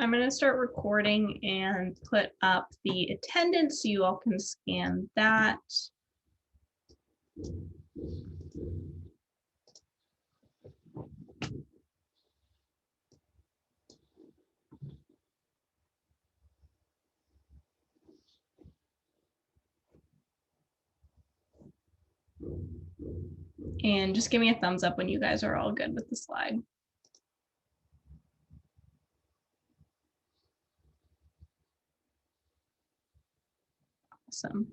I'm going to start recording and put up the attendance so you all can scan that. And just give me a thumbs up when you guys are all good with the slide. Awesome.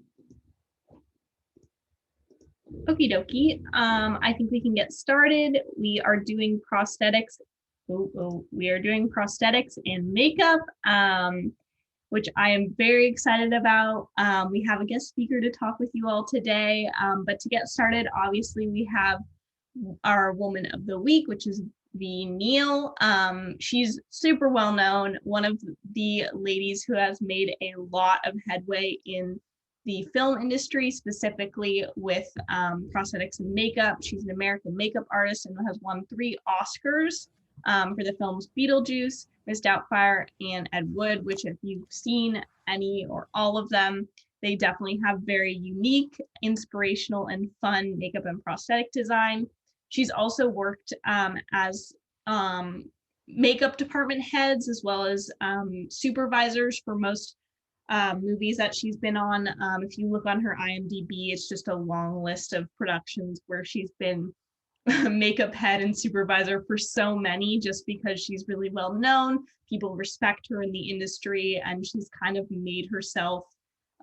Okie dokie. I think we can get started. We are doing prosthetics. We are doing prosthetics and makeup, which I am very excited about. We have a guest speaker to talk with you all today. But to get started, obviously, we have our Woman of the Week, which is V. Neal. She's super well known, one of the ladies who has made a lot of headway in the film industry, specifically with prosthetics and makeup. She's an American makeup artist and has won 3 Oscars for the films Beetlejuice, Miss Doubtfire, and Ed Wood, which if you've seen any or all of them, they definitely have very unique, inspirational, and fun makeup and prosthetic design. She's also worked as makeup department heads as well as supervisors for most movies that she's been on. If you look on her IMDb, it's just a long list of productions where she's been makeup head and supervisor for so many, just because she's really well known. People respect her in the industry, and she's kind of made herself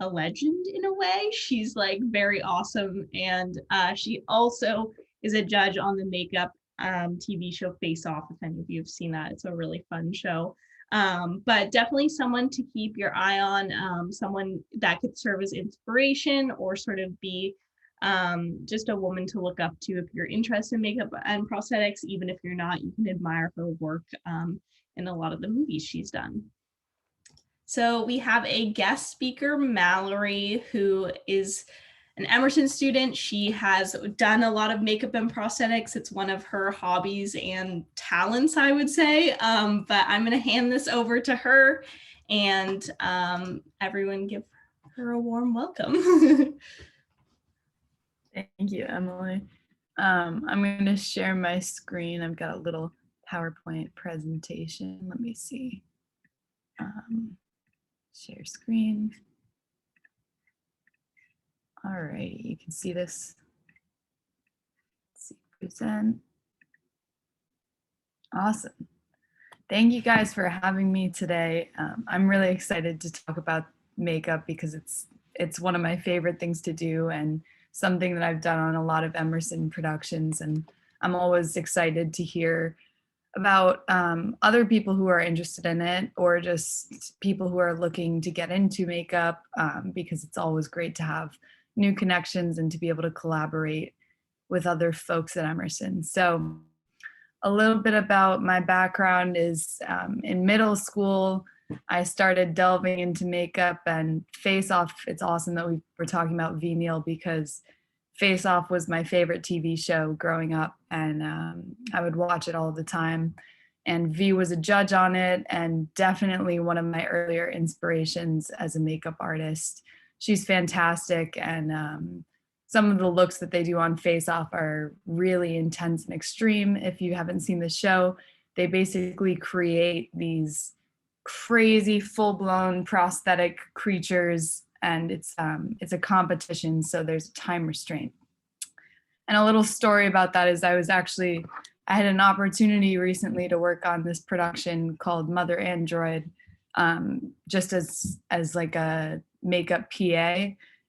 a legend in a way. She's like very awesome, and she also is a judge on the makeup TV show Face Off. If any of you have seen that, it's a really fun show. But definitely someone to keep your eye on, someone that could serve as inspiration or sort of be just a woman to look up to if you're interested in makeup and prosthetics. Even if you're not, you can admire her work in a lot of the movies she's done. So we have a guest speaker, Mallory, who is an Emerson student. She has done a lot of makeup and prosthetics. It's one of her hobbies and talents, I would say. But I'm going to hand this over to her, and everyone give her a warm welcome. Thank you, Emily. I'm going to share my screen. I've got a little PowerPoint presentation. Let me see. Share screen. All right, you can see this. Let's see, present. Awesome. Thank you guys for having me today. I'm really excited to talk about makeup because it's one of my favorite things to do and something that I've done on a lot of Emerson productions. And I'm always excited to hear about other people who are interested in it, or just people who are looking to get into makeup, because it's always great to have new connections and to be able to collaborate with other folks at Emerson. So a little bit about my background is in middle school, I started delving into makeup and Face Off. It's awesome that we're talking about V. Neal, because Face Off was my favorite TV show growing up, and I would watch it all the time. And V was a judge on it, and definitely one of my earlier inspirations as a makeup artist. She's fantastic, and some of the looks that they do on Face Off are really intense and extreme. If you haven't seen the show, they basically create these crazy full-blown prosthetic creatures, and it's a competition, so there's a time restraint. And a little story about that is I had an opportunity recently to work on this production called Mother Android, just as like a makeup PA.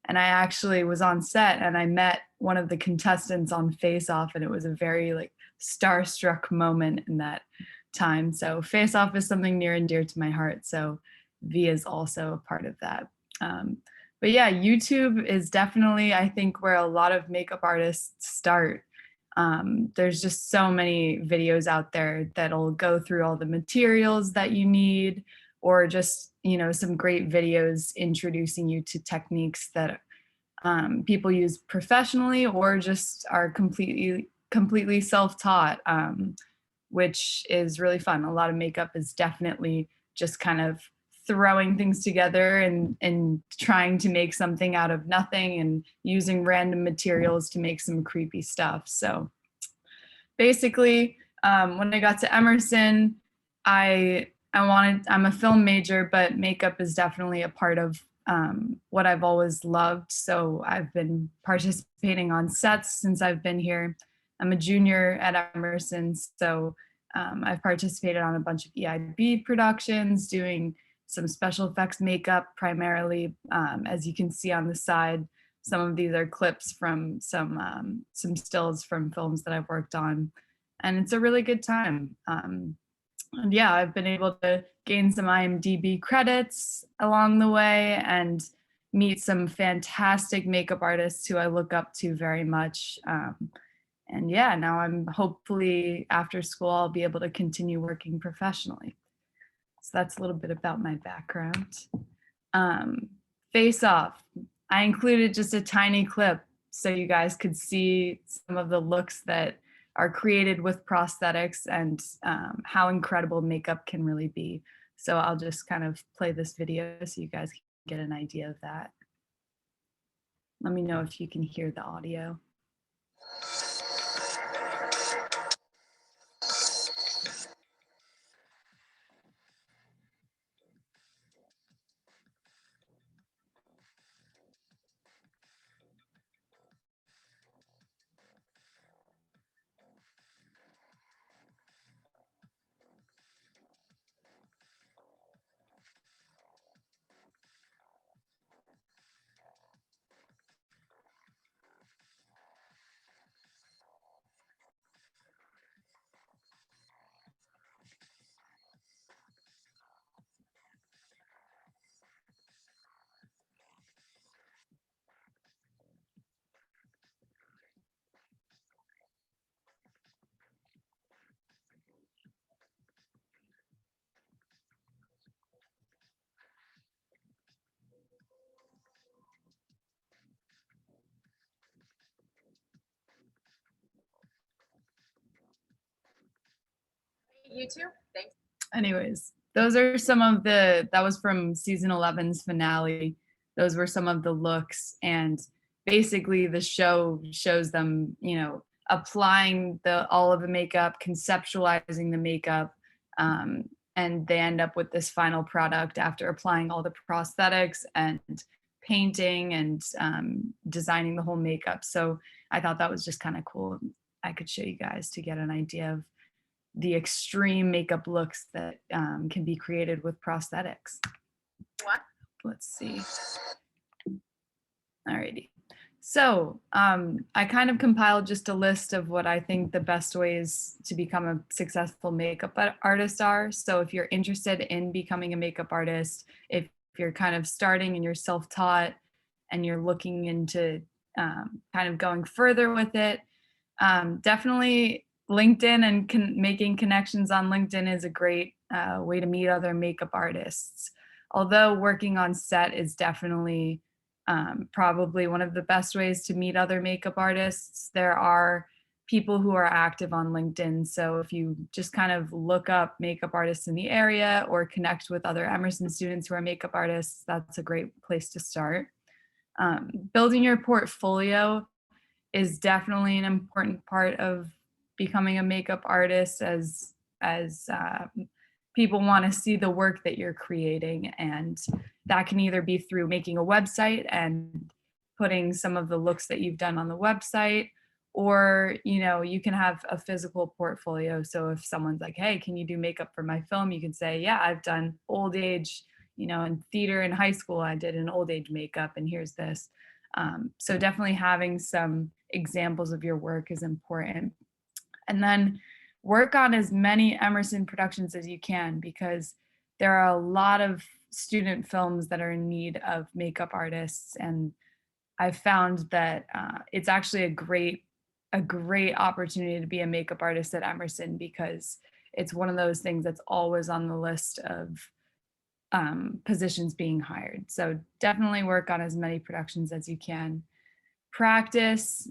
And I actually was on set and I met one of the contestants on Face Off, and it was a very like starstruck moment in that time. So Face Off is something near and dear to my heart. So V is also a part of that. But yeah, YouTube is definitely, I think, where a lot of makeup artists start. There's just so many videos out there that'll go through all the materials that you need, or just, some great videos introducing you to techniques that people use professionally or just are completely self-taught, which is really fun. A lot of makeup is definitely just kind of throwing things together and trying to make something out of nothing and using random materials to make some creepy stuff. So basically, when I got to Emerson, I'm a film major, but makeup is definitely a part of what I've always loved. So I've been participating on sets since I've been here. I'm a junior at Emerson, so I've participated on a bunch of EIB productions, doing some special effects makeup primarily. As you can see on the side, some of these are clips from some stills from films that I've worked on, and it's a really good time. And yeah, I've been able to gain some IMDb credits along the way and meet some fantastic makeup artists who I look up to very much. And yeah, now I'm hopefully after school, I'll be able to continue working professionally. So that's a little bit about my background. Face Off. I included just a tiny clip so you guys could see some of the looks that are created with prosthetics and how incredible makeup can really be. So I'll just kind of play this video so you guys can get an idea of that. Let me know if you can hear the audio. You too. Thanks. Anyways, those are some of that was from season 11's finale. Those were some of the looks, and basically the show shows them, applying all of the makeup, conceptualizing the makeup, and they end up with this final product after applying all the prosthetics and painting and designing the whole makeup. So I thought that was just kind of cool. I could show you guys to get an idea of the extreme makeup looks that can be created with prosthetics. What? Let's see. Alrighty. So I kind of compiled just a list of what I think the best ways to become a successful makeup artist are. So if you're interested in becoming a makeup artist, if you're kind of starting and you're self-taught and you're looking into kind of going further with it, definitely LinkedIn and making connections on LinkedIn is a great way to meet other makeup artists. Although working on set is definitely probably one of the best ways to meet other makeup artists, there are people who are active on LinkedIn. So if you just kind of look up makeup artists in the area or connect with other Emerson students who are makeup artists, that's a great place to start. Building your portfolio is definitely an important part of becoming a makeup artist, as people want to see the work that you're creating, and that can either be through making a website and putting some of the looks that you've done on the website, or you can have a physical portfolio. So if someone's like, hey, can you do makeup for my film, you can say, yeah, I've done old age, in theater in high school I did an old age makeup and here's this. So definitely having some examples of your work is important. And then work on as many Emerson productions as you can, because there are a lot of student films that are in need of makeup artists. And I've found that it's actually a great opportunity to be a makeup artist at Emerson, because it's one of those things that's always on the list of positions being hired. So definitely work on as many productions as you can. Practice,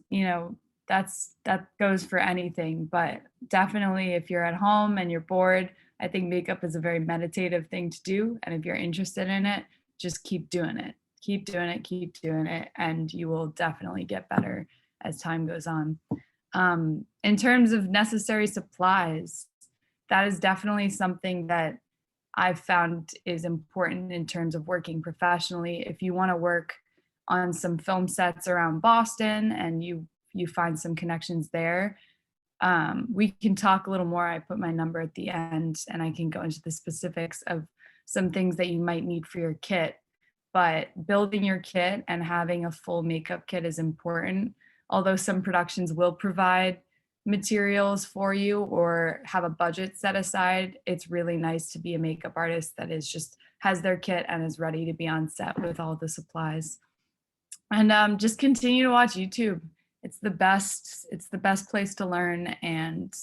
that goes for anything, but definitely if you're at home and you're bored, I think makeup is a very meditative thing to do. And if you're interested in it, just keep doing it. Keep doing it, keep doing it, and you will definitely get better as time goes on. In terms of necessary supplies, that is definitely something that I've found is important in terms of working professionally. If you want to work on some film sets around Boston and you find some connections there, we can talk a little more. I put my number at the end and I can go into the specifics of some things that you might need for your kit. But building your kit and having a full makeup kit is important. Although some productions will provide materials for you or have a budget set aside, it's really nice to be a makeup artist that is just has their kit and is ready to be on set with all the supplies. And just continue to watch YouTube. It's the best place to learn, and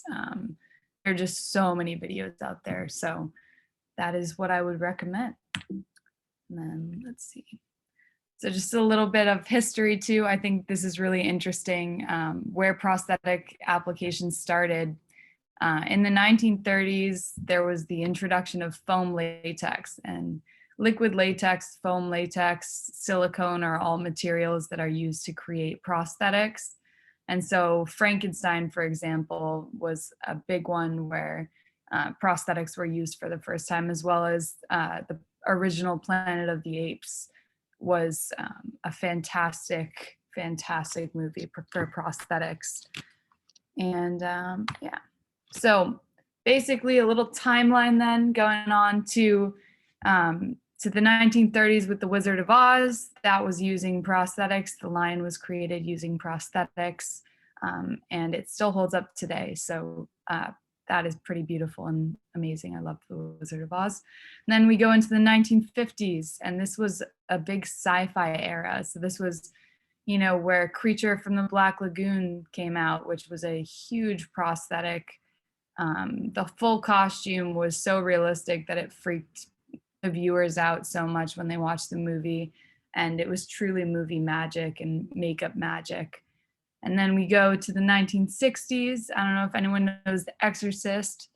there are just so many videos out there. So that is what I would recommend. And then let's see. So just a little bit of history too. I think this is really interesting, where prosthetic applications started. In the 1930s, there was the introduction of foam latex, and liquid latex, foam latex, silicone are all materials that are used to create prosthetics. And so Frankenstein, for example, was a big one where prosthetics were used for the first time, as well as the original Planet of the Apes was a fantastic movie for prosthetics. And yeah, so basically a little timeline then going on to the 1930s with The Wizard of Oz. That was using prosthetics. The Lion was created using prosthetics, and it still holds up today. So that is pretty beautiful and amazing. I love The Wizard of Oz. And then we go into the 1950s, and this was a big sci-fi era. So this was, you know, where Creature from the Black Lagoon came out, which was a huge prosthetic. The full costume was so realistic that it freaked the viewers out so much when they watched the movie, and it was truly movie magic and makeup magic. And then we go to the 1960s. I don't know if anyone knows The Exorcist,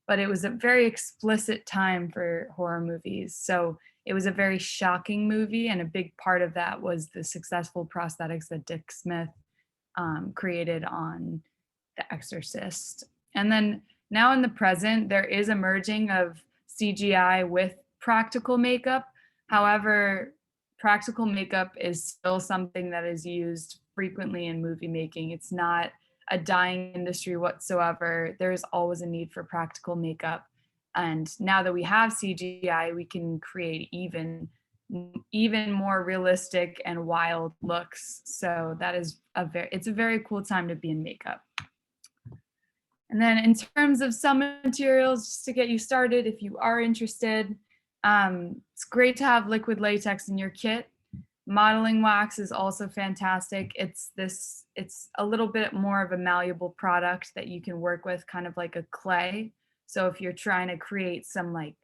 but it was a very explicit time for horror movies. So it was a very shocking movie, and a big part of that was the successful prosthetics that Dick Smith created on The Exorcist. And then now in the present, there is a merging of CGI with practical makeup. However, practical makeup is still something that is used frequently in movie making. It's not a dying industry whatsoever. There is always a need for practical makeup. And now that we have CGI, we can create even more realistic and wild looks. So that is it's a very cool time to be in makeup. And then in terms of some materials, just to get you started, if you are interested, it's great to have liquid latex in your kit. Modeling wax is also fantastic. It's a little bit more of a malleable product that you can work with, kind of like a clay. So if you're trying to create some like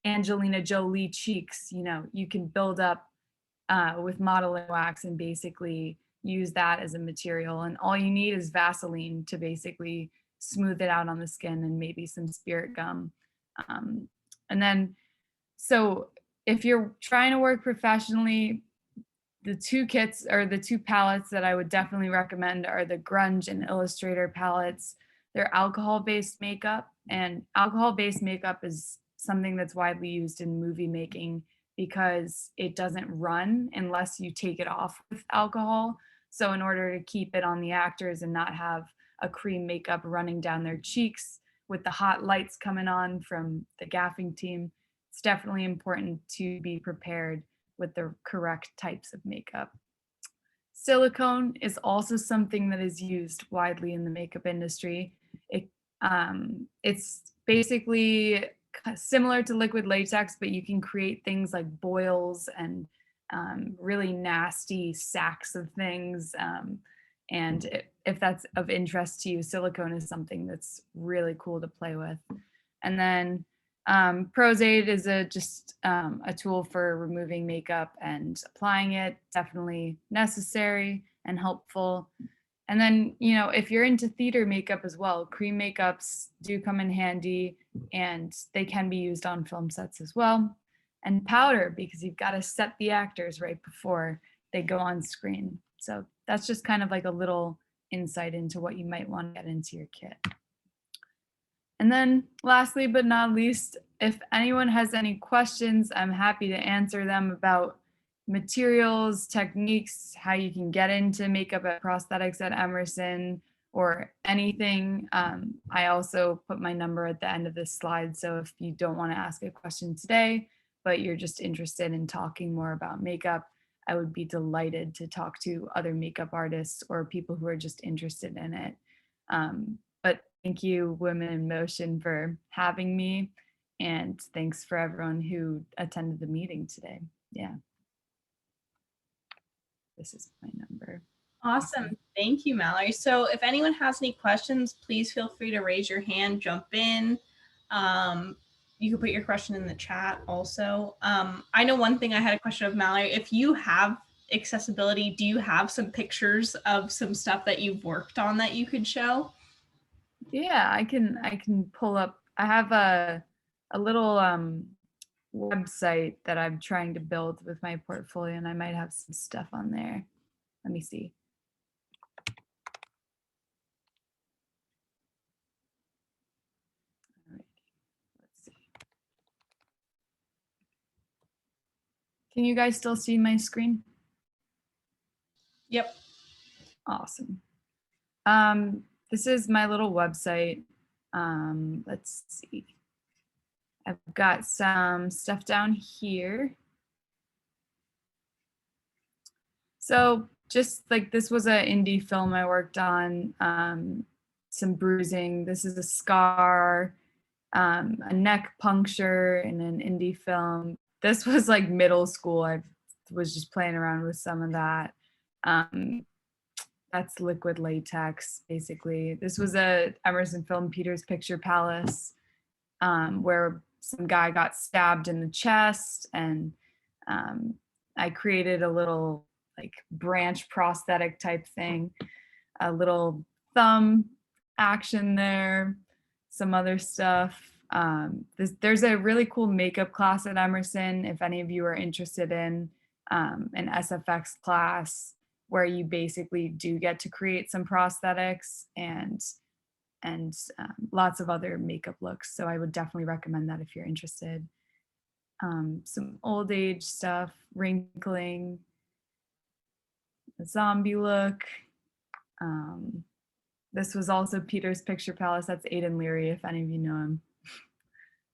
Angelina Jolie cheeks, you know, you can build up with modeling wax and basically use that as a material. And all you need is Vaseline to basically smooth it out on the skin, and maybe some spirit gum. And then, so if you're trying to work professionally, the two kits or the two palettes that I would definitely recommend are the Grunge and Illustrator palettes. They're alcohol-based makeup, and alcohol-based makeup is something that's widely used in movie making because it doesn't run unless you take it off with alcohol. So in order to keep it on the actors and not have a cream makeup running down their cheeks with the hot lights coming on from the gaffing team, it's definitely important to be prepared with the correct types of makeup. Silicone is also something that is used widely in the makeup industry. It's basically similar to liquid latex, but you can create things like boils and really nasty sacks of things. And if that's of interest to you, silicone is something that's really cool to play with. And then Prosade is just a tool for removing makeup and applying it. Definitely necessary and helpful. And then, you know, if you're into theater makeup as well, cream makeups do come in handy and they can be used on film sets as well. And powder, because you've got to set the actors right before they go on screen. So that's just kind of like a little insight into what you might want to get into your kit. And then lastly, but not least, if anyone has any questions, I'm happy to answer them about materials, techniques, how you can get into makeup at Prosthetics at Emerson, or anything. I also put my number at the end of this slide. So if you don't want to ask a question today, but you're just interested in talking more about makeup, I would be delighted to talk to other makeup artists or people who are just interested in it. But thank you, Women in Motion, for having me. And thanks for everyone who attended the meeting today. Yeah. This is my number. Awesome. Thank you, Mallory. So if anyone has any questions, please feel free to raise your hand, jump in. You can put your question in the chat also. I know one thing I had a question of Mallory. If you have accessibility, do you have some pictures of some stuff that you've worked on that you could show? Yeah, I can pull up. I have a little website that I'm trying to build with my portfolio, and I might have some stuff on there. Let me see. All right, let's see. Can you guys still see my screen? Yep. Awesome. This is my little website. Let's see. I've got some stuff down here. So just like this was an indie film I worked on, some bruising. This is a scar, a neck puncture in an indie film. This was like middle school. I was just playing around with some of that. That's liquid latex, basically. This was a Emerson film, Peter's Picture Palace, where some guy got stabbed in the chest, and I created a little like branch prosthetic type thing, a little thumb action there, some other stuff. There's a really cool makeup class at Emerson, if any of you are interested in an SFX class, where you basically do get to create some prosthetics and lots of other makeup looks. So I would definitely recommend that if you're interested. Some old age stuff, wrinkling, a zombie look. This was also Peter's Picture Palace. That's Aidan Leary, if any of you know him.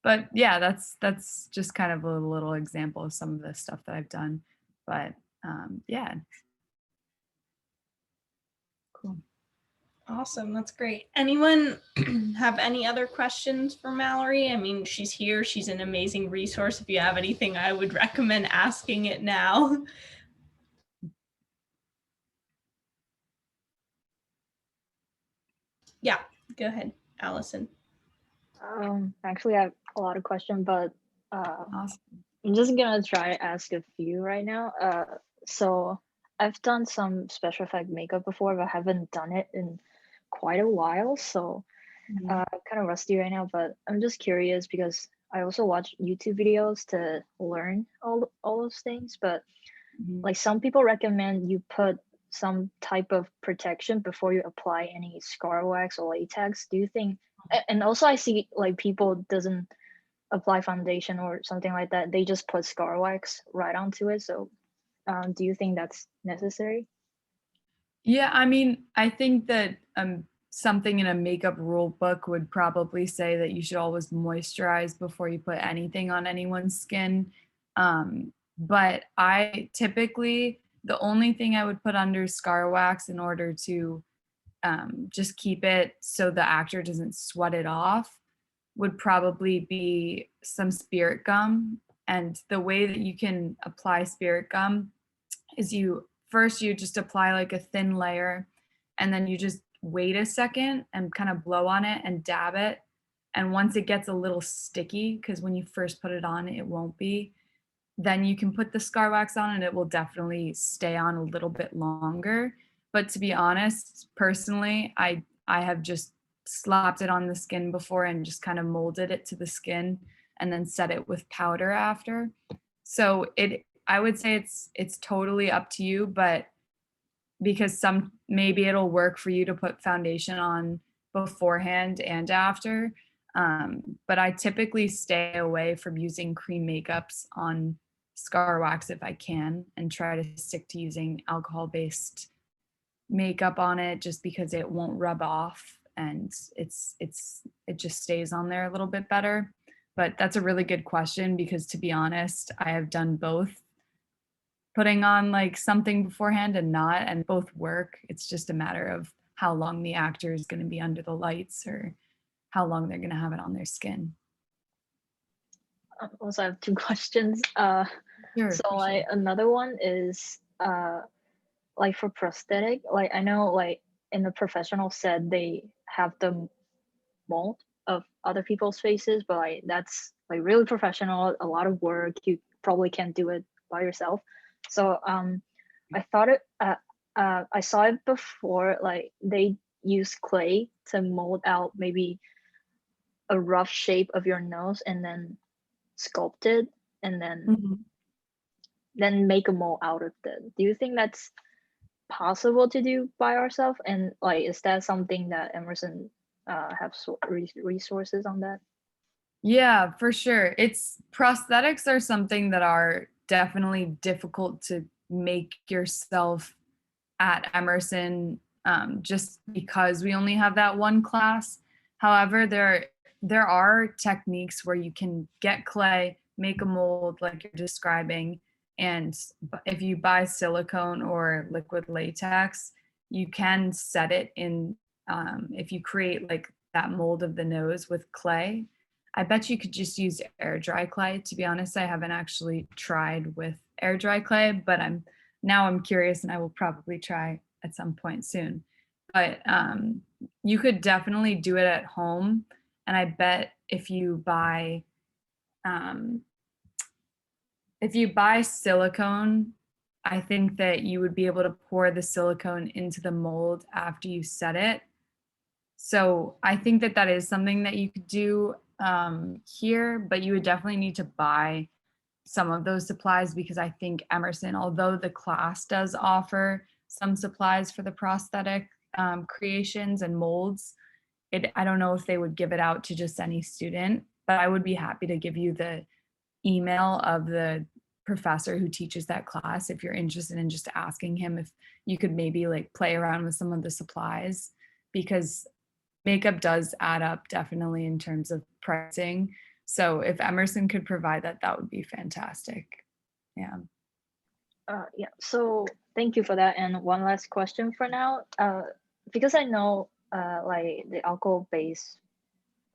But yeah, that's just kind of a little example of some of the stuff that I've done. But yeah. Cool. Awesome. That's great. Anyone have any other questions for Mallory? I mean, she's here. She's an amazing resource. If you have anything, I would recommend asking it now. Yeah, go ahead, Allison. Actually, I have a lot of questions, but Awesome. I'm just gonna try to ask a few right now. So I've done some special effect makeup before, but haven't done it in quite a while. So I'm kind of rusty right now, but I'm just curious because I also watch YouTube videos to learn all those things. But like some people recommend you put some type of protection before you apply any scar wax or latex. Do you think? And also I see like people doesn't apply foundation or something like that. They just put scar wax right onto it. So do you think that's necessary? Yeah, I mean, I think that something in a makeup rule book would probably say that you should always moisturize before you put anything on anyone's skin. But I typically, the only thing I would put under scar wax in order to just keep it so the actor doesn't sweat it off would probably be some spirit gum. And the way that you can apply spirit gum is you just apply like a thin layer, and then you just wait a second and kind of blow on it and dab it. And once it gets a little sticky, because when you first put it on, it won't be, then you can put the scar wax on and it will definitely stay on a little bit longer. But to be honest, personally, I have just slapped it on the skin before and just kind of molded it to the skin and then set it with powder after. So I would say it's totally up to you, but because maybe it'll work for you to put foundation on beforehand and after. But I typically stay away from using cream makeups on scar wax if I can, and try to stick to using alcohol-based makeup on it, just because it won't rub off and it just stays on there a little bit better. But that's a really good question, because to be honest, I have done both, putting on like something beforehand and not, and both work. It's just a matter of how long the actor is going to be under the lights, or how long they're going to have it on their skin. Also, I have two questions. Sure, So for like sure. another one is like for prosthetic, like I know like in the professional set they have the mold of other people's faces, but like that's like really professional, a lot of work. You probably can't do it by yourself. So I thought I saw it before, like they use clay to mold out maybe a rough shape of your nose and then sculpt it and Mhm. then make a mold out of it. Do you think that's possible to do by ourselves? And like, is that something that Emerson have resources on that? Yeah, for sure. Prosthetics are something that are definitely difficult to make yourself at Emerson, just because we only have that one class. However, there are techniques where you can get clay, make a mold like you're describing, and if you buy silicone or liquid latex, you can set it in. If you create like that mold of the nose with clay, I bet you could just use air dry clay. To be honest, I haven't actually tried with air dry clay, but I'm curious, and I will probably try at some point soon. But you could definitely do it at home, and I bet um, if you buy silicone, I think that you would be able to pour the silicone into the mold after you set it. So I think that that is something that you could do here, but you would definitely need to buy some of those supplies, because I think Emerson, although the class does offer some supplies for the prosthetic creations and molds, I don't know if they would give it out to just any student, but I would be happy to give you the email of the professor who teaches that class if you're interested in just asking him if you could maybe like play around with some of the supplies, because makeup does add up definitely in terms of pricing. So if Emerson could provide that, that would be fantastic. Yeah. Yeah, so thank you for that. And one last question for now. Because I know like the alcohol-based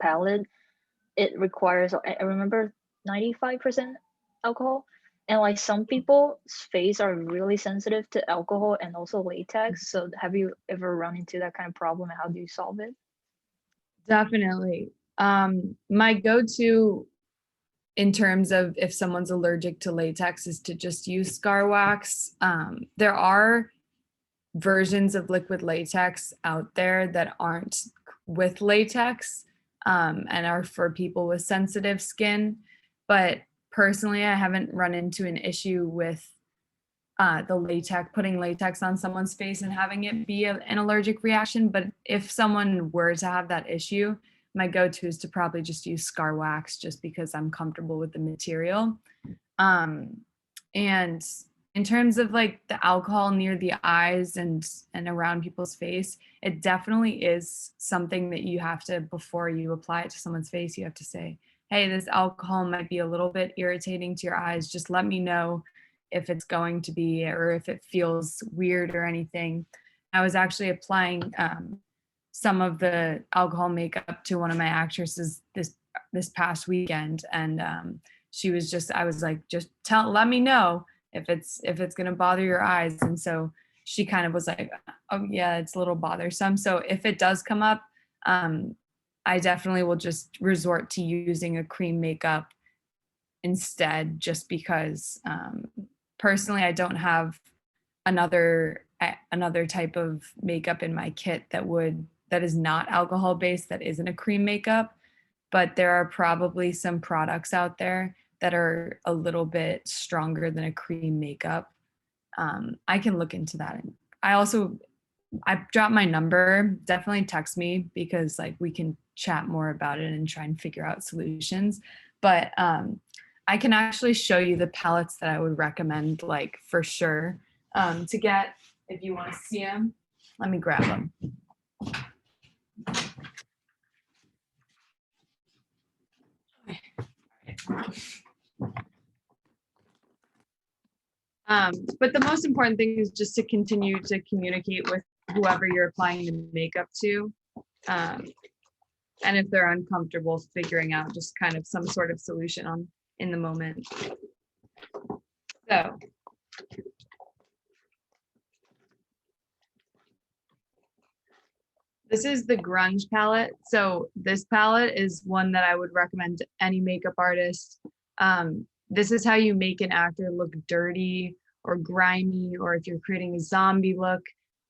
palette, it requires, I remember 95% alcohol. And like some people's face are really sensitive to alcohol and also latex. So have you ever run into that kind of problem, and how do you solve it? Definitely. My go-to in terms of if someone's allergic to latex is to just use scar wax. There are versions of liquid latex out there that aren't with latex, and are for people with sensitive skin. But personally, I haven't run into an issue with the latex, putting latex on someone's face and having it be an allergic reaction. But if someone were to have that issue, my go-to is to probably just use scar wax, just because I'm comfortable with the material. And in terms of like the alcohol near the eyes and around people's face, it definitely is something that you have to, before you apply it to someone's face, you have to say, hey, this alcohol might be a little bit irritating to your eyes. Just let me know if it's going to be, or if it feels weird or anything. I was actually applying some of the alcohol makeup to one of my actresses this past weekend, and she was just, I was like, just let me know if it's gonna bother your eyes. And so she kind of was like, oh yeah, it's a little bothersome. So if it does come up, I definitely will just resort to using a cream makeup instead, just because personally I don't have another another type of makeup in my kit that is not alcohol based, that isn't a cream makeup, but there are probably some products out there that are a little bit stronger than a cream makeup. I can look into that. I dropped my number. Definitely text me, because like we can chat more about it and try and figure out solutions. But I can actually show you the palettes that I would recommend, like for sure, to get if you want to see them. Let me grab them. But the most important thing is just to continue to communicate with whoever you're applying the makeup to. And if they're uncomfortable, figuring out just kind of some sort of solution in the moment. So. This is the Grunge palette. So this palette is one that I would recommend to any makeup artist. This is how you make an actor look dirty or grimy, or if you're creating a zombie look,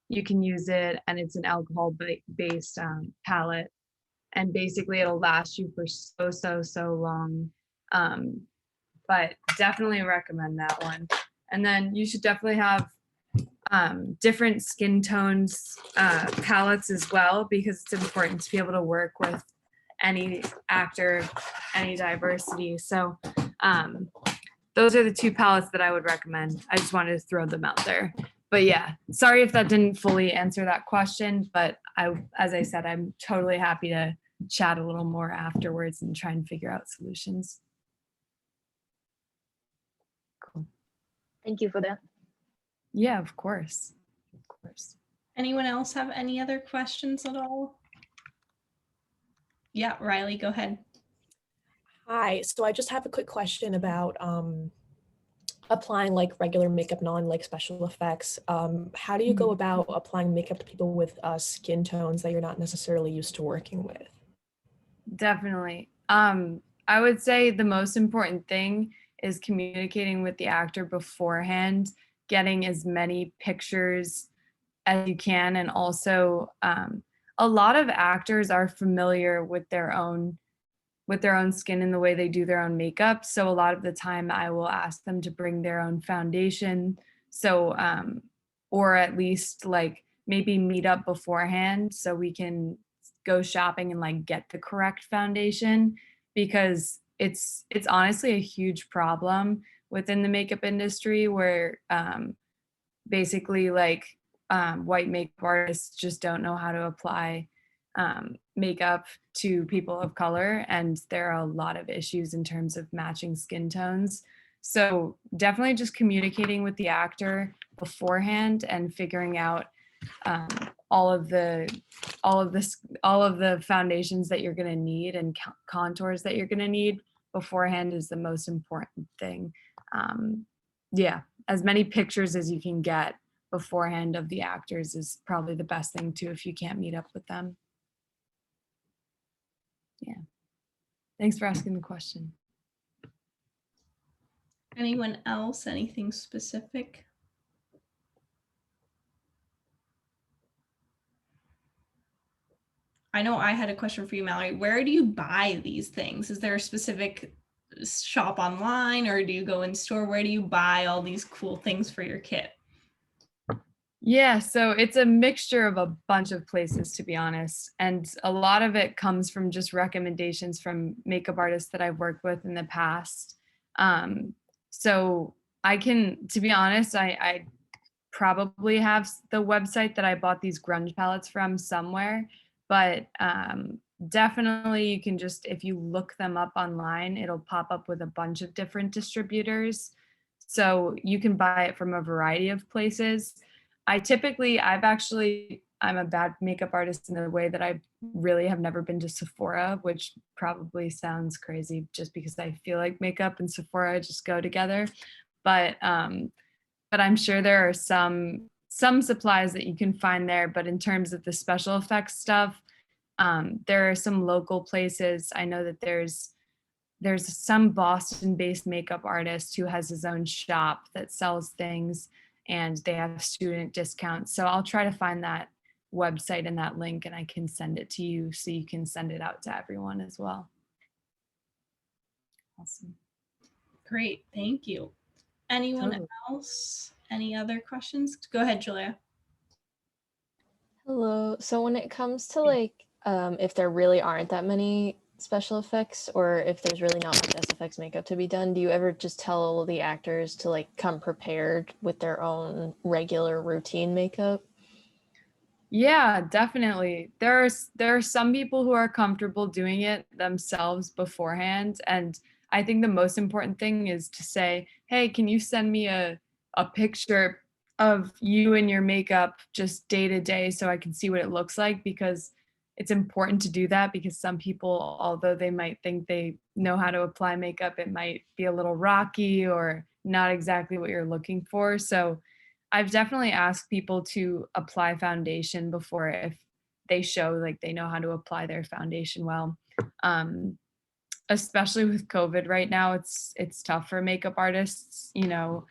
you can use it, and it's an alcohol-based palette. And basically it'll last you for so long. But definitely recommend that one. And then you should definitely have different skin tones palettes as well, because it's important to be able to work with any actor, any diversity. So those are the two palettes that I would recommend. I just wanted to throw them out there. But yeah, sorry if that didn't fully answer that question, but as I said, I'm totally happy to chat a little more afterwards and try and figure out solutions. Cool. Thank you for that. Yeah, of course. Of course. Anyone else have any other questions at all? Yeah, Riley, go ahead. Hi, so I just have a quick question about applying like regular makeup, non like special effects. How do you go about applying makeup to people with skin tones that you're not necessarily used to working with? Definitely. I would say the most important thing is communicating with the actor beforehand, getting as many pictures as you can, and also a lot of actors are familiar with their own skin and the way they do their own makeup. So a lot of the time I will ask them to bring their own foundation. So, or at least like maybe meet up beforehand so we can go shopping and like get the correct foundation, because it's honestly a huge problem within the makeup industry where basically like white makeup artists just don't know how to apply makeup to people of color, and there are a lot of issues in terms of matching skin tones. So definitely just communicating with the actor beforehand and figuring out all of the foundations that you're going to need and contours that you're going to need beforehand is the most important thing. Yeah, as many pictures as you can get beforehand of the actors is probably the best thing too if you can't meet up with them. Yeah. Thanks for asking the question. Anyone else? Anything specific? I know I had a question for you, Mallory. Where do you buy these things? Is there a specific shop online, or do you go in store? Where do you buy all these cool things for your kit? Yeah, so it's a mixture of a bunch of places, to be honest. And a lot of it comes from just recommendations from makeup artists that I've worked with in the past. So I can, to be honest, I probably have the website that I bought these grunge palettes from somewhere, but definitely you can just, if you look them up online, it'll pop up with a bunch of different distributors. So you can buy it from a variety of places. I'm a bad makeup artist in the way that I really have never been to Sephora, which probably sounds crazy just because I feel like makeup and Sephora just go together. But I'm sure there are some supplies that you can find there. But in terms of the special effects stuff, there are some local places. I know that there's some Boston-based makeup artist who has his own shop that sells things. and they have student discounts. So I'll try to find that website and that link, and I can send it to you so you can send it out to everyone as well. Awesome. Great, thank you. Anyone Totally. else? Any other questions? Go ahead, Julia. Hello. So when it comes to like, if there really aren't that many special effects, or if there's really not much SFX makeup to be done, do you ever just tell the actors to like come prepared with their own regular routine makeup? Yeah, definitely. There are some people who are comfortable doing it themselves beforehand, and I think the most important thing is to say, "Hey, can you send me a picture of you and your makeup just day to day so I can see what it looks like?" Because it's important to do that, because some people, although they might think they know how to apply makeup, it might be a little rocky or not exactly what you're looking for. So I've definitely asked people to apply foundation before, if they show like they know how to apply their foundation well. Um, Especially with COVID right now, it's tough for makeup artists, you know.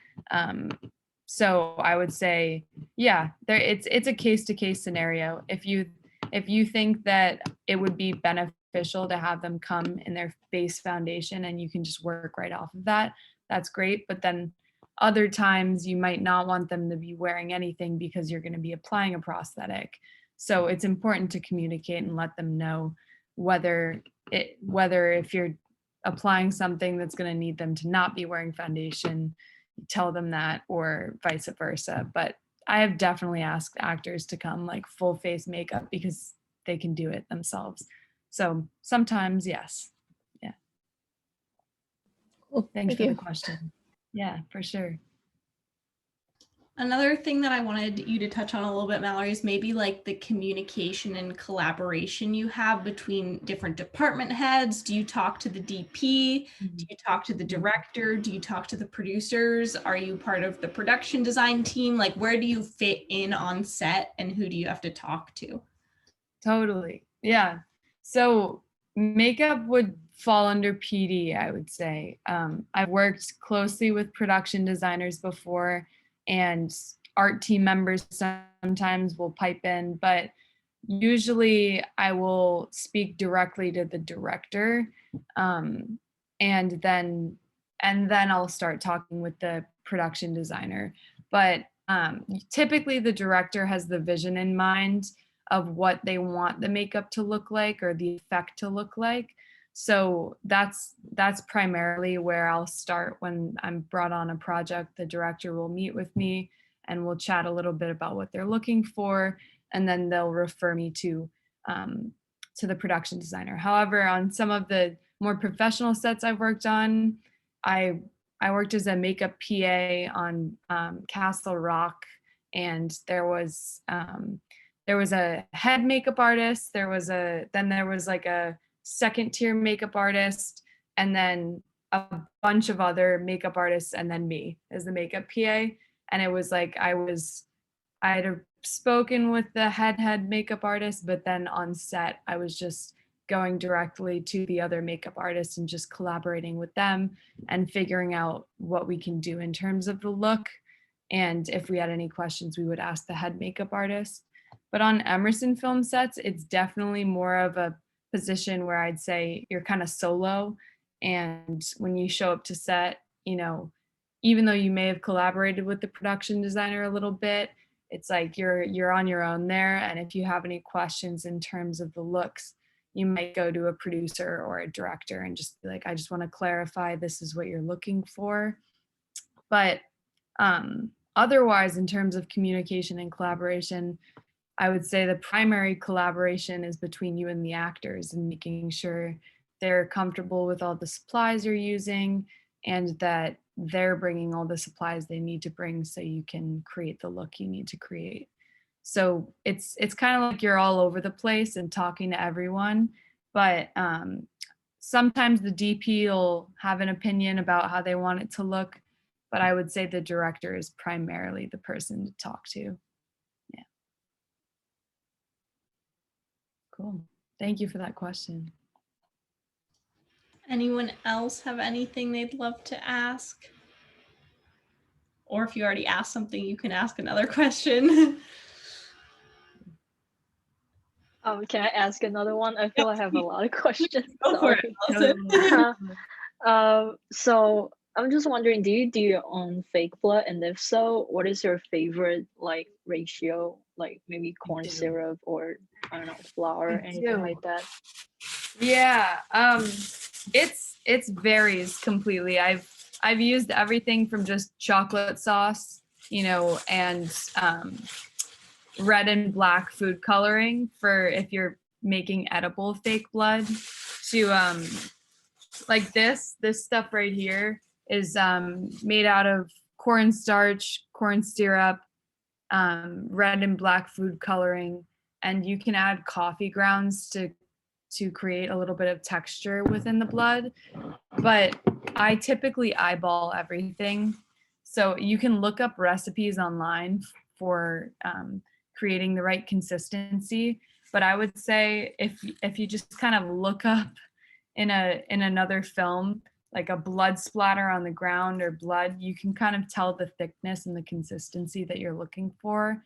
So I would say, yeah, it's a case to case scenario. If you think that it would be beneficial to have them come in their base foundation and you can just work right off of that, that's great. But then other times you might not want them to be wearing anything because you're going to be applying a prosthetic. So it's important to communicate and let them know whether if you're applying something that's going to need them to not be wearing foundation, tell them that, or vice versa. But I have definitely asked actors to come like full face makeup because they can do it themselves. So sometimes, yes. Yeah. Cool. Thanks Thank for you. the question. Yeah, for sure. Another thing that I wanted you to touch on a little bit, Mallory, is maybe like the communication and collaboration you have between different department heads. Do you talk to the DP? Do you talk to the director? Do you talk to the producers? Are you part of the production design team? Like, where do you fit in on set, and who do you have to talk to? Totally. Yeah. So makeup would fall under PD, I would say. I've worked closely with production designers before, and art team members sometimes will pipe in, but usually I will speak directly to the director, and then I'll start talking with the production designer. But typically the director has the vision in mind of what they want the makeup to look like or the effect to look like. So that's primarily where I'll start when I'm brought on a project. The director will meet with me and we'll chat a little bit about what they're looking for, and then they'll refer me to the production designer. However, on some of the more professional sets I've worked on, I worked as a makeup PA on Castle Rock, and there was a head makeup artist, there was like a second tier makeup artist, and then a bunch of other makeup artists, and then me as the makeup PA. And it was like I had spoken with the head makeup artist, but then on set I was just going directly to the other makeup artists and just collaborating with them and figuring out what we can do in terms of the look. And if we had any questions, we would ask the head makeup artist. But on Emerson film sets, it's definitely more of a position where I'd say you're kind of solo. And when you show up to set, you know, even though you may have collaborated with the production designer a little bit, it's like you're on your own there. And if you have any questions in terms of the looks, you might go to a producer or a director and just be like, I just want to clarify, this is what you're looking for. But otherwise, in terms of communication and collaboration, I would say the primary collaboration is between you and the actors, and making sure they're comfortable with all the supplies you're using and that they're bringing all the supplies they need to bring so you can create the look you need to create. So it's kind of like you're all over the place and talking to everyone, but sometimes the DP will have an opinion about how they want it to look, but I would say the director is primarily the person to talk to. Yeah. Cool. Thank you for that question. Anyone else have anything they'd love to ask? or if you already asked something, you can ask another question. Can I ask another one? I feel I have a lot of questions. Go for it, Sorry. Allison. So I'm just wondering, do you do your own fake blood? And if so, what is your favorite like ratio? Like maybe corn do. syrup or I don't know, flour, I anything do. like that? Yeah, it's varies completely. I've used everything from just chocolate sauce, you know, and red and black food coloring for if you're making edible fake blood, to like this stuff right here is made out of cornstarch, corn syrup, red and black food coloring, and you can add coffee grounds to create a little bit of texture within the blood. But I typically eyeball everything. So you can look up recipes online for creating the right consistency. But I would say if you just kind of look up in another film, like a blood splatter on the ground or blood, you can kind of tell the thickness and the consistency that you're looking for,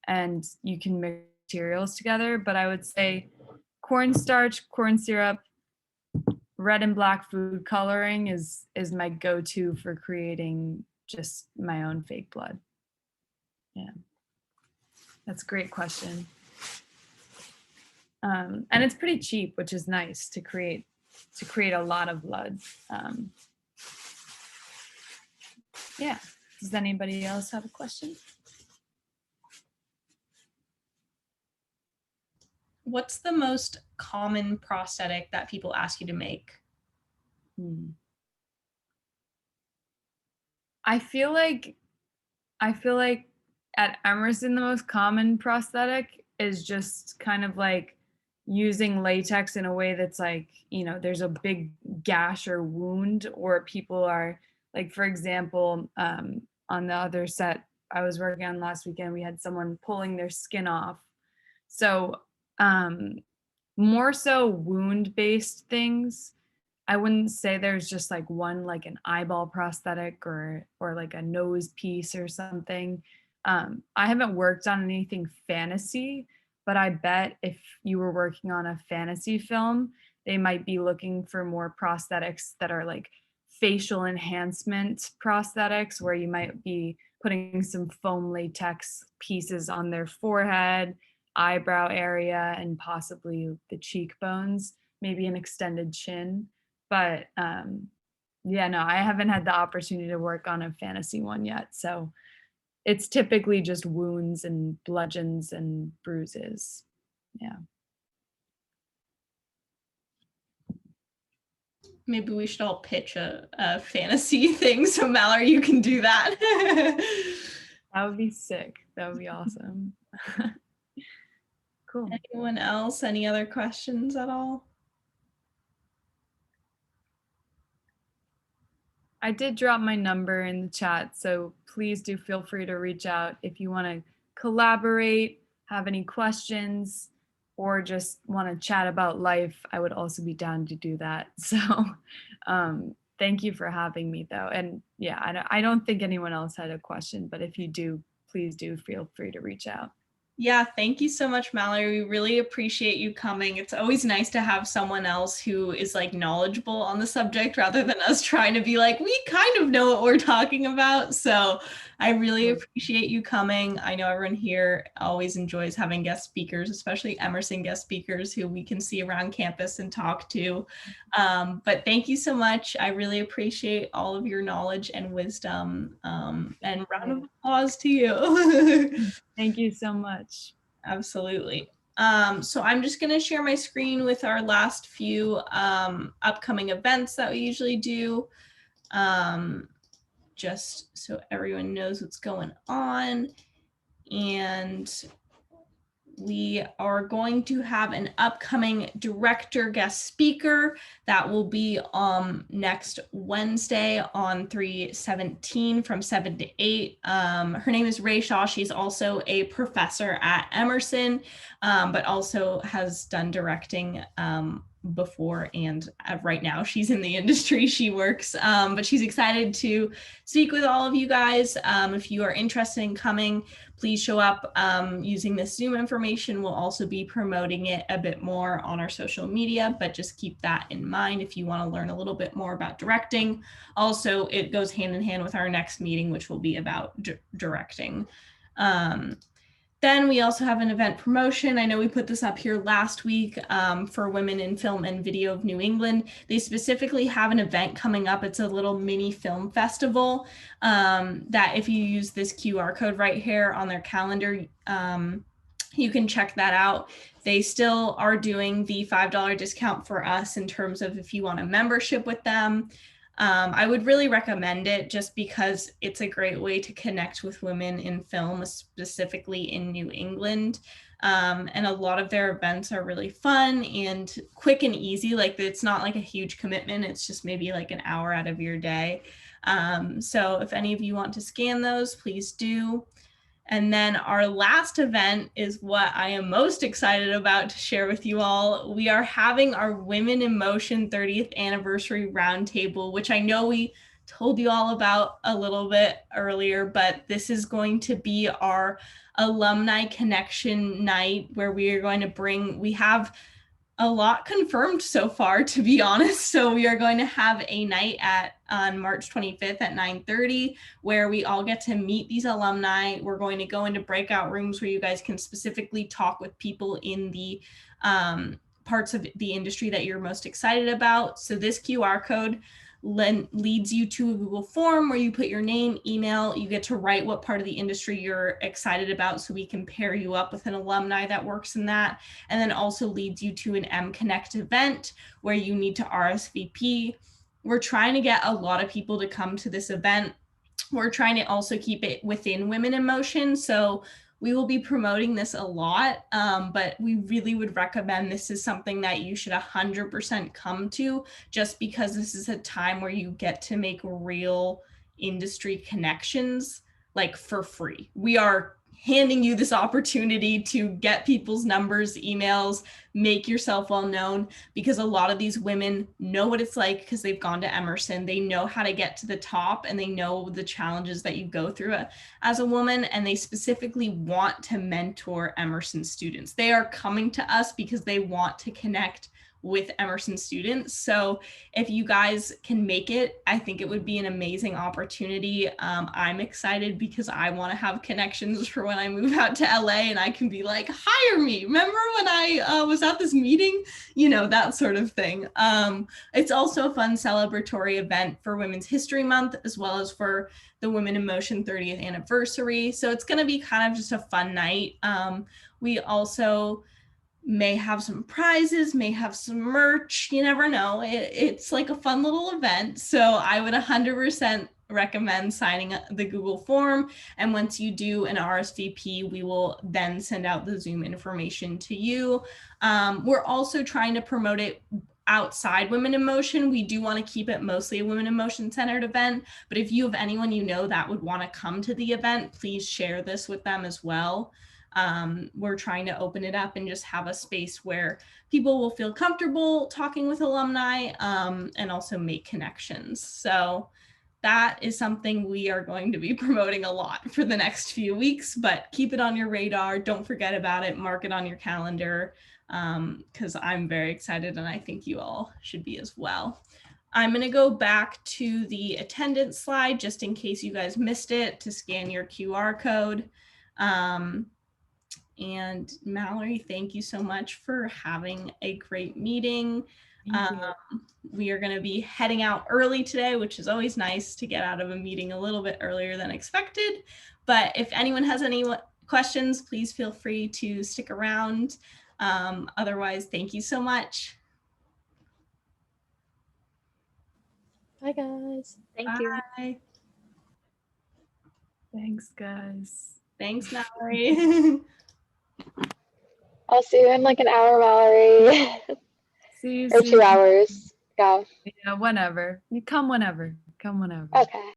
and you can mix materials together. But I would say cornstarch, corn syrup, red and black food coloring is my go-to for creating just my own fake blood. Yeah, that's a great question. And it's pretty cheap, which is nice to create a lot of blood. Yeah, does anybody else have a question? What's the most common prosthetic that people ask you to make? I feel like at Emerson, the most common prosthetic is just kind of like using latex in a way that's like, you know, there's a big gash or wound, or people are like, for example, on the other set I was working on last weekend, we had someone pulling their skin off. So more so wound based things. I wouldn't say there's just like one, like an eyeball prosthetic or like a nose piece or something. I haven't worked on anything fantasy, but I bet if you were working on a fantasy film, they might be looking for more prosthetics that are like facial enhancement prosthetics, where you might be putting some foam latex pieces on their forehead, eyebrow area, and possibly the cheekbones, maybe an extended chin. But yeah, no, I haven't had the opportunity to work on a fantasy one yet. So it's typically just wounds and bludgeons and bruises. Yeah. Maybe we should all pitch a fantasy thing. So Mallory, you can do that. That would be sick. That would be awesome. Cool. Anyone else? Any other questions at all? I did drop my number in the chat, so please do feel free to reach out if you want to collaborate, have any questions, or just want to chat about life. I would also be down to do that. So thank you for having me though. And yeah, I don't think anyone else had a question, but if you do, please do feel free to reach out. Yeah, thank you so much, Mallory. We really appreciate you coming. It's always nice to have someone else who is like knowledgeable on the subject rather than us trying to be like, we kind of know what we're talking about. So I really appreciate you coming. I know everyone here always enjoys having guest speakers, especially Emerson guest speakers who we can see around campus and talk to. But thank you so much. I really appreciate all of your knowledge and wisdom, and round of applause to you. Thank you so much. Absolutely. So I'm just going to share my screen with our last few upcoming events that we usually do, just so everyone knows what's going on. And we are going to have an upcoming director guest speaker that will be next Wednesday on 3/17 from 7 to 8. Her name is Ray Shaw. She's also a professor at Emerson, but also has done directing before, and right now she's in the industry she works, but she's excited to speak with all of you guys. If you are interested in coming, please show up using this Zoom information. We'll also be promoting it a bit more on our social media, but just keep that in mind if you want to learn a little bit more about directing. Also, it goes hand in hand with our next meeting, which will be about directing. Then we also have an event promotion. I know we put this up here last week for Women in Film and Video of New England. They specifically have an event coming up. It's a little mini film festival that if you use this QR code right here on their calendar, you can check that out. They still are doing the $5 discount for us in terms of if you want a membership with them. I would really recommend it just because it's a great way to connect with women in film, specifically in New England. And a lot of their events are really fun and quick and easy. Like it's not like a huge commitment. It's just maybe like an hour out of your day. So if any of you want to scan those, please do. And then our last event is what I am most excited about to share with you all. We are having our Women in Motion 30th anniversary roundtable, which I know we told you all about a little bit earlier, but this is going to be our alumni connection night where we are going to we have a lot confirmed so far, to be honest. So we are going to have a night on March 25th at 9:30 where we all get to meet these alumni. We're going to go into breakout rooms where you guys can specifically talk with people in the parts of the industry that you're most excited about. So this QR code leads you to a Google form where you put your name, email, you get to write what part of the industry you're excited about so we can pair you up with an alumni that works in that, and then also leads you to an M-Connect event where you need to RSVP. We're trying to get a lot of people to come to this event. We're trying to also keep it within Women in Motion, so we will be promoting this a lot, but we really would recommend this is something that you should 100% come to, just because this is a time where you get to make real industry connections, like for free. We are handing you this opportunity to get people's numbers, emails, make yourself well known, because a lot of these women know what it's like because they've gone to Emerson. They know how to get to the top and they know the challenges that you go through as a woman, and they specifically want to mentor Emerson students. They are coming to us because they want to connect with Emerson students. So if you guys can make it, I think it would be an amazing opportunity. I'm excited because I want to have connections for when I move out to LA and I can be like, hire me. Remember when I was at this meeting? You know, that sort of thing. It's also a fun celebratory event for Women's History Month, as well as for the Women in Motion 30th anniversary. So it's going to be kind of just a fun night. We also may have some prizes, may have some merch, you never know. It's like a fun little event. So I would 100% recommend signing the Google form. And once you do an RSVP, we will then send out the Zoom information to you. We're also trying to promote it outside Women in Motion. We do want to keep it mostly a Women in Motion centered event, but if you have anyone you know that would want to come to the event, please share this with them as well. We're trying to open it up and just have a space where people will feel comfortable talking with alumni and also make connections. So that is something we are going to be promoting a lot for the next few weeks, but keep it on your radar. Don't forget about it. Mark it on your calendar because I'm very excited and I think you all should be as well. I'm going to go back to the attendance slide just in case you guys missed it to scan your QR code. And Mallory, thank you so much for having a great meeting. We are going to be heading out early today, which is always nice to get out of a meeting a little bit earlier than expected. But if anyone has any questions, please feel free to stick around. Otherwise, thank you so much. Bye, guys. Thank you. Bye. Thanks, guys. Thanks, Mallory. I'll see you in like an hour, Mallory. See you Or soon. 2 hours. Yeah. Yeah, whenever. You come whenever. Come whenever. Okay.